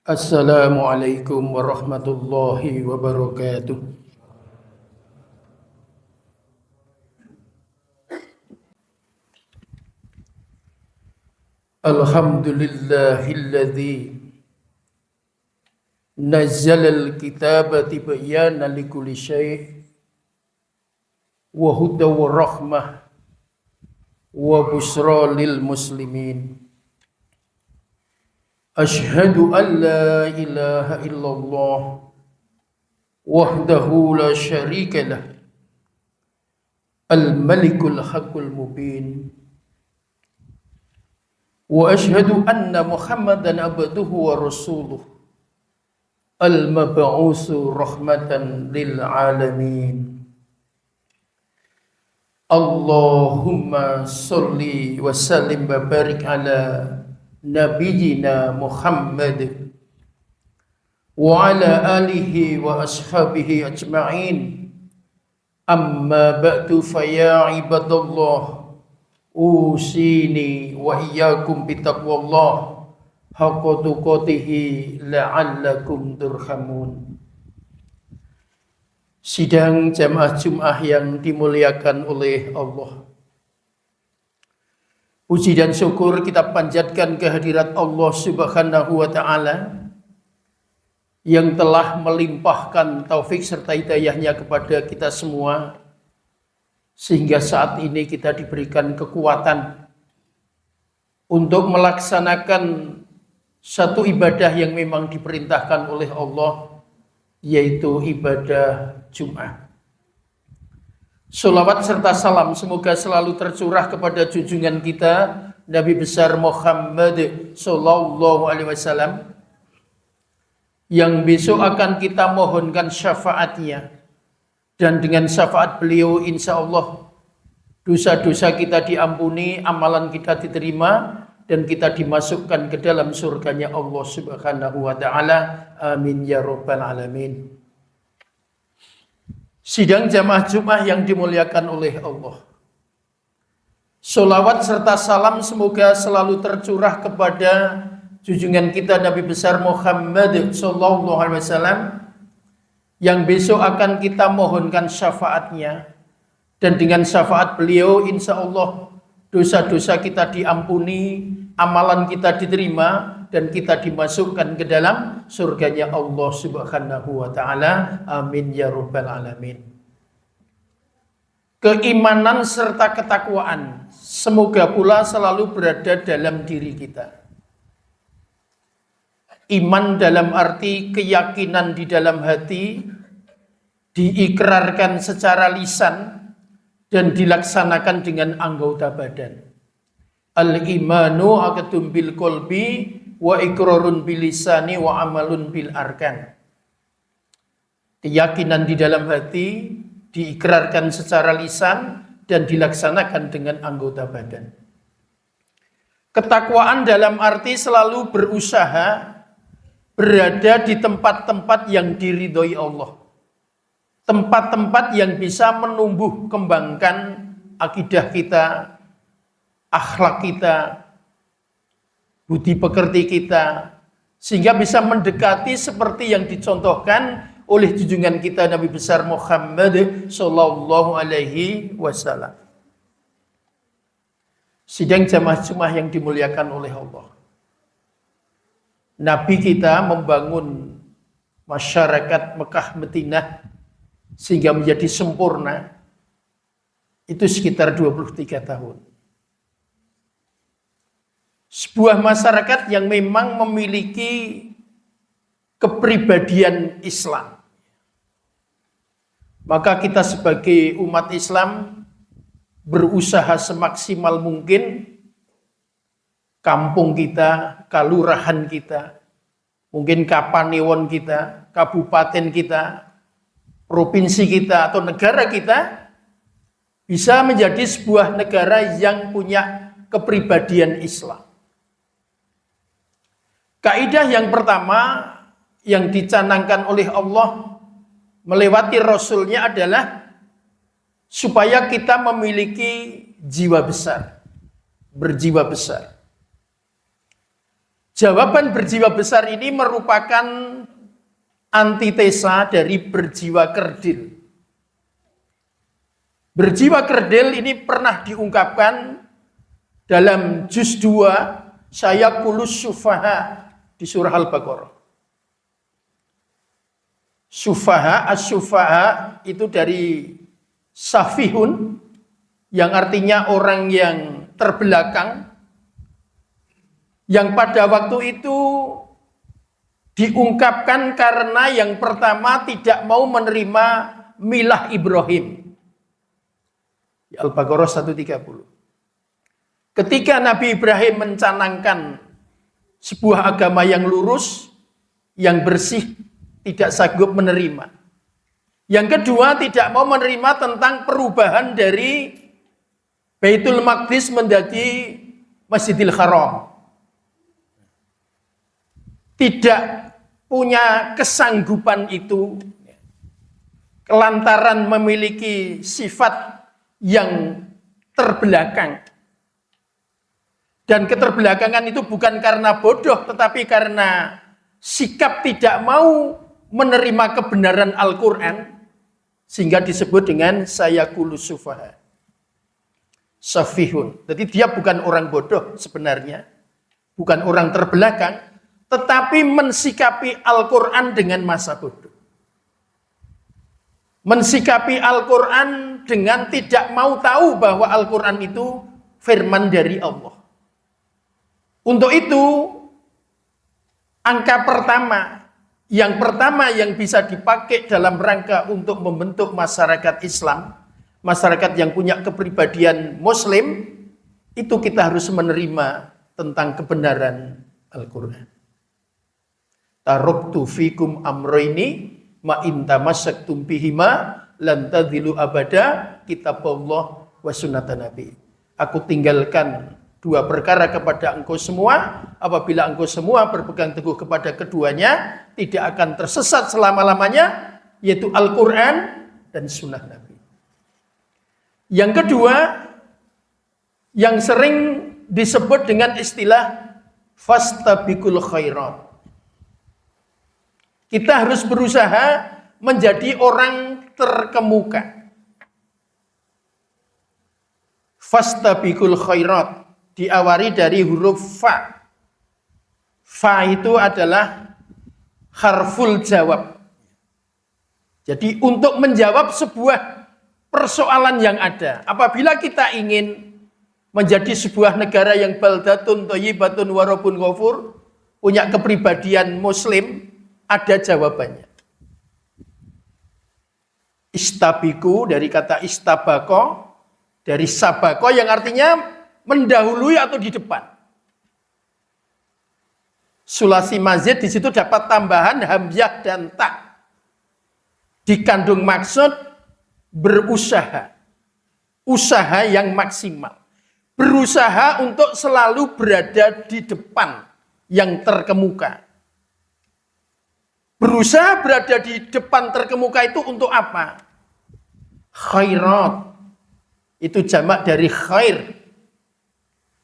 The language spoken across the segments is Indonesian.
Assalamualaikum warahmatullahi wabarakatuh. Alhamdulillahilladzi nazzala al-kitaba tibyana likulli syai' wa huda wa rahmah wa busra lil muslimin. Ashhadu an la ilaha illallah wahdahu la syarika lah al-malikul haqqul mubin. Wa ashhadu anna Muhammadan abduhu wa rasuluh al-mab'usu rahmatan lil alamin. Allahumma salli wa sallim wa barik ala nabiyyina Muhammad wa ala alihi wa ashabihi ajma'in. Amma ba'du fa ya ibadallah, usini wa iyyakum bitaqwallah haqqa tuqatih la'allakum turhamun. Sidang jamaah Jumat yang dimuliakan oleh Allah, puji dan syukur kita panjatkan kehadirat Allah Subhanahu wa ta'ala yang telah melimpahkan taufik serta hidayahnya kepada kita semua, sehingga saat ini kita diberikan kekuatan untuk melaksanakan satu ibadah yang memang diperintahkan oleh Allah, yaitu ibadah Jumat. Sholawat serta salam semoga selalu tercurah kepada junjungan kita Nabi besar Muhammad sallallahu alaihi wasallam, yang besok akan kita mohonkan syafaatnya, dan dengan syafaat beliau insya Allah dosa-dosa kita diampuni, amalan kita diterima, dan kita dimasukkan ke dalam surganya Allah Subhanahu wa ta'ala. Amin ya rabbal alamin. Sidang jamaah Jumat yang dimuliakan oleh Allah, sholawat serta salam semoga selalu tercurah kepada junjungan kita Nabi besar Muhammad sallallahu alaihi wasallam, yang besok akan kita mohonkan syafaatnya, dan dengan syafaat beliau insya Allah dosa-dosa kita diampuni, amalan kita diterima, dan kita dimasukkan ke dalam surganya Allah Subhanahu wa ta'ala. Amin ya rabbal alamin. Keimanan serta ketakwaan semoga pula selalu berada dalam diri kita. Iman dalam arti keyakinan di dalam hati, diikrarkan secara lisan, dan dilaksanakan dengan anggota badan. Al-imanu aqdun bil qalbi wa iqrarun bil lisani wa amalun bil arkan. Keyakinan di dalam hati diikrarkan secara lisan dan dilaksanakan dengan anggota badan. Ketakwaan dalam arti selalu berusaha berada di tempat-tempat yang diridhoi Allah, tempat-tempat yang bisa menumbuh kembangkan akidah kita, akhlak kita, budi pekerti kita, sehingga bisa mendekati seperti yang dicontohkan oleh junjungan kita Nabi besar Muhammad sallallahu alaihi wasallam. Sidang jamaah Jumat yang dimuliakan oleh Allah, Nabi kita membangun masyarakat Mekah Madinah sehingga menjadi sempurna itu sekitar 23 tahun. Sebuah masyarakat yang memang memiliki kepribadian Islam. Maka kita sebagai umat Islam berusaha semaksimal mungkin kampung kita, kalurahan kita, mungkin kapanewon kita, kabupaten kita, provinsi kita, atau negara kita bisa menjadi sebuah negara yang punya kepribadian Islam. Kaidah yang pertama yang dicanangkan oleh Allah melewati Rasulnya adalah supaya kita memiliki jiwa besar, berjiwa besar. Jawaban berjiwa besar ini merupakan antitesa dari berjiwa kerdil. Berjiwa kerdil ini pernah diungkapkan dalam juz 2 Sayakulus Sufaha di surah Al-Baqarah. Sufaha, as-sufaha itu dari safihun yang artinya orang yang terbelakang, yang pada waktu itu diungkapkan karena yang pertama tidak mau menerima milah Ibrahim. Al-Baqarah 130. Ketika Nabi Ibrahim mencanangkan sebuah agama yang lurus, yang bersih, tidak sanggup menerima. Yang kedua, tidak mau menerima tentang perubahan dari Baitul Maqdis menjadi Masjidil Haram. Tidak punya kesanggupan itu lantaran memiliki sifat yang terbelakang. Dan keterbelakangan itu bukan karena bodoh, tetapi karena sikap tidak mau menerima kebenaran Al-Quran, sehingga disebut dengan sayakulus sufaha. Safihun. Jadi dia bukan orang bodoh sebenarnya, bukan orang terbelakang, tetapi mensikapi Al-Quran dengan masa bodoh. Mensikapi Al-Quran dengan tidak mau tahu bahwa Al-Quran itu firman dari Allah. Untuk itu, angka pertama yang bisa dipakai dalam rangka untuk membentuk masyarakat Islam, masyarakat yang punya kepribadian Muslim, itu kita harus menerima tentang kebenaran Al-Quran. Taraktu fikum amroini ma in tamassaktum bihima lan tadhillu abada kitabullah wa sunnatan nabi. Aku tinggalkan dua perkara kepada engkau semua, apabila engkau semua berpegang teguh kepada keduanya, tidak akan tersesat selama-lamanya, yaitu Al-Quran dan sunnah Nabi. Yang kedua, yang sering disebut dengan istilah fastabiqul khairat. Kita harus berusaha menjadi orang terkemuka. Fastabiqul khairat diawali dari huruf fa. Fa itu adalah harful jawab. Jadi untuk menjawab sebuah persoalan yang ada, apabila kita ingin menjadi sebuah negara yang baldatun thayyibatun wa rabbun ghafur, punya kepribadian Muslim, ada jawabannya. Istabiku dari kata istabako, dari sabako yang artinya mendahului atau di depan. Sulasi mazid di situ dapat tambahan hamzah dan ta. Dikandung maksud berusaha. Usaha yang maksimal. Berusaha untuk selalu berada di depan yang terkemuka. Berusaha berada di depan terkemuka itu untuk apa? Khairat. Itu jamak dari khair.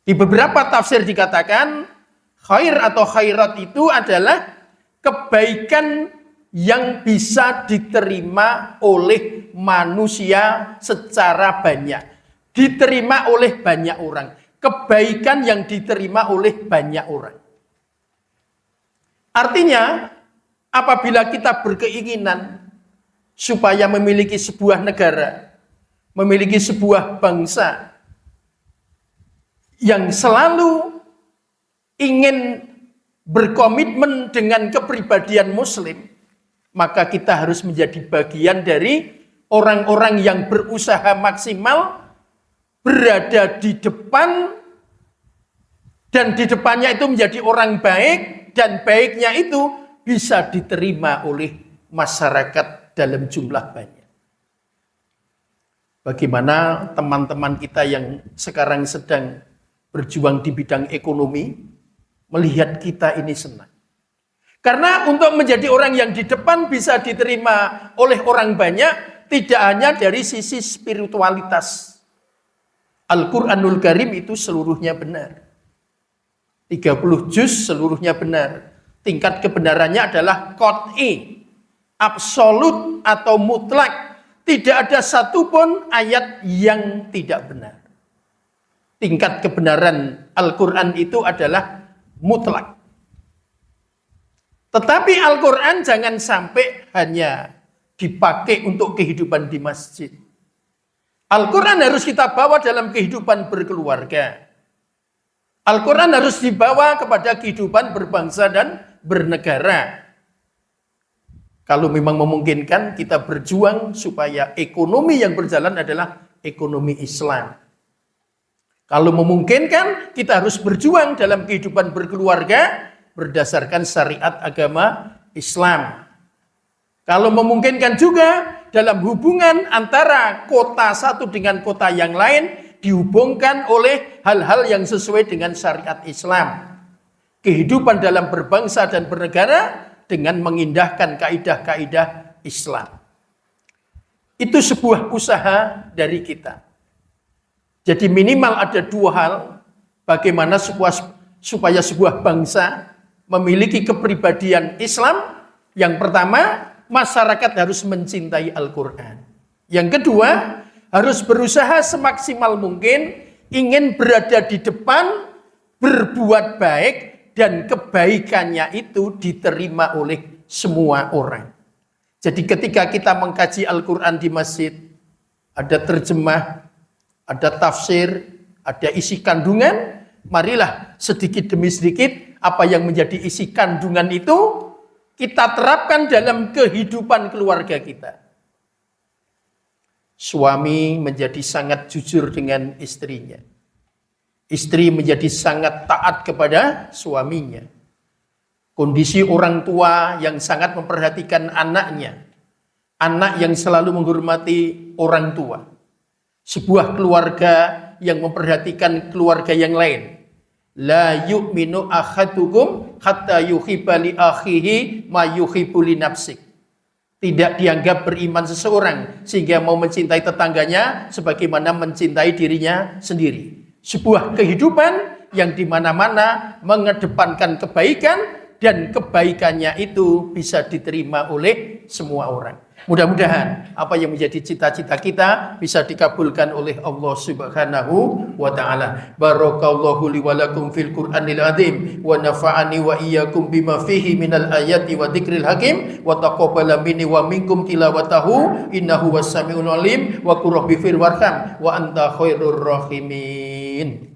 Di beberapa tafsir dikatakan khair atau khairat itu adalah kebaikan yang bisa diterima oleh manusia secara banyak. Diterima oleh banyak orang. Kebaikan yang diterima oleh banyak orang. Artinya, apabila kita berkeinginan supaya memiliki sebuah negara, memiliki sebuah bangsa yang selalu ingin berkomitmen dengan kepribadian Muslim, maka kita harus menjadi bagian dari orang-orang yang berusaha maksimal berada di depan, dan di depannya itu menjadi orang baik, dan baiknya itu bisa diterima oleh masyarakat dalam jumlah banyak. Bagaimana teman-teman kita yang sekarang sedang berjuang di bidang ekonomi, melihat kita ini senang. Karena untuk menjadi orang yang di depan bisa diterima oleh orang banyak, tidak hanya dari sisi spiritualitas. Al-Quranul Karim itu seluruhnya benar. 30 juz seluruhnya benar. Tingkat kebenarannya adalah qat'i, absolut atau mutlak. Tidak ada satupun ayat yang tidak benar. Tingkat kebenaran Al-Quran itu adalah mutlak. Tetapi Al-Quran jangan sampai hanya dipakai untuk kehidupan di masjid. Al-Quran harus kita bawa dalam kehidupan berkeluarga. Al-Quran harus dibawa kepada kehidupan berbangsa dan bernegara. Kalau memang memungkinkan, kita berjuang supaya ekonomi yang berjalan adalah ekonomi Islam. Kalau memungkinkan, kita harus berjuang dalam kehidupan berkeluarga berdasarkan syariat agama Islam. Kalau memungkinkan juga dalam hubungan antara kota satu dengan kota yang lain dihubungkan oleh hal-hal yang sesuai dengan syariat Islam. Kehidupan dalam berbangsa dan bernegara dengan mengindahkan kaidah-kaidah Islam. Itu sebuah usaha dari kita. Jadi minimal ada dua hal bagaimana supaya sebuah bangsa memiliki kepribadian Islam. Yang pertama, masyarakat harus mencintai Al-Quran. Yang kedua, harus berusaha semaksimal mungkin ingin berada di depan, berbuat baik, dan kebaikannya itu diterima oleh semua orang. Jadi ketika kita mengkaji Al-Quran di masjid, ada terjemah, ada tafsir, ada isi kandungan, marilah sedikit demi sedikit apa yang menjadi isi kandungan itu kita terapkan dalam kehidupan keluarga kita. Suami menjadi sangat jujur dengan istrinya. Istri menjadi sangat taat kepada suaminya. Kondisi orang tua yang sangat memperhatikan anaknya. Anak yang selalu menghormati orang tua. Sebuah keluarga yang memperhatikan keluarga yang lain. La yu'minu ahadukum hatta yuhibba li akhihi ma yuhibbu li nafsik. Tidak dianggap beriman seseorang sehingga mau mencintai tetangganya sebagaimana mencintai dirinya sendiri. Sebuah kehidupan yang di mana-mana mengedepankan kebaikan dan kebaikannya itu bisa diterima oleh semua orang. Mudah-mudahan apa yang menjadi cita-cita kita bisa dikabulkan oleh Allah Subhanahu wa taala. Barakallahu li wa lakum fil Qur'anil azim wa nafa'ani wa iyyakum bima fihi minal ayati wa dzikril hakim wa taqabbala minni wa minkum tilawatahu innahu was samiul alim wa qur rabbi fir warham wa anta khairur rahimin.